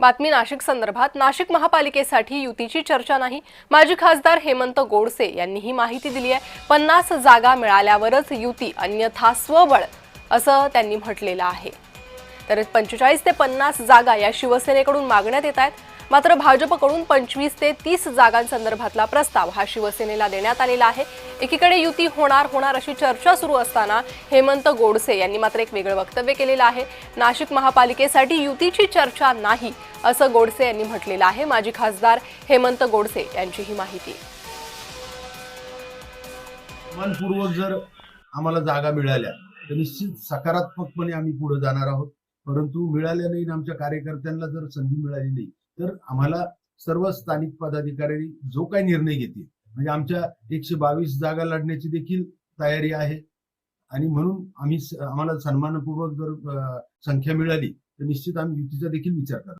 बातमी नाशिक संदर्भात। नाशिक महापालिकेसाठी युतीची चर्चा नाही, माजी खासदार हेमंत गोडसे यांनी ही माहिती दिली आहे। 50 जागा मिळाल्यावरच युती, अन्यथा स्वबळ, असं त्यांनी म्हटलेलं आहे। तर 45 ते 50 जागा या शिवसेनेकडून मागण्यात येत आहेत। मात्र भाजपकडून 25 ते 30 जागांसंदर्भातला प्रस्ताव हा शिवसेनेला देण्यात आलेला आहे। एकीकडे युती होणार अशी चर्चा सुरू असताना हेमंत गोडसे यांनी मात्र एक वेगळं वक्तव्य केलेलं आहे। नाशिक महापालिकेसाठी युतीची चर्चा नाही, असं गोडसे यांनी म्हटलेलं आहे। माजी खासदार हेमंत गोडसे यांची ही माहिती। मनपूर्वक जर आम्हाला जागा मिळाल्या तर निश्चित सकारात्मकपणे आम्ही पुढे जाणार आहोत। परंतु मिळाल्या नाही, आमच्या कार्यकर्त्यांना जर संधी मिळाली नाही तर आम्हाला सर्व स्थानिक पदाधिकारी जो काही निर्णय घेतील, म्हणजे आमच्या 122 जागा लढण्याची देखील तयारी आहे आणि म्हणून आम्हाला सन्मानपूर्वक जर संख्या मिळाली तर निश्चित आम्ही युतीचा देखील विचार करू।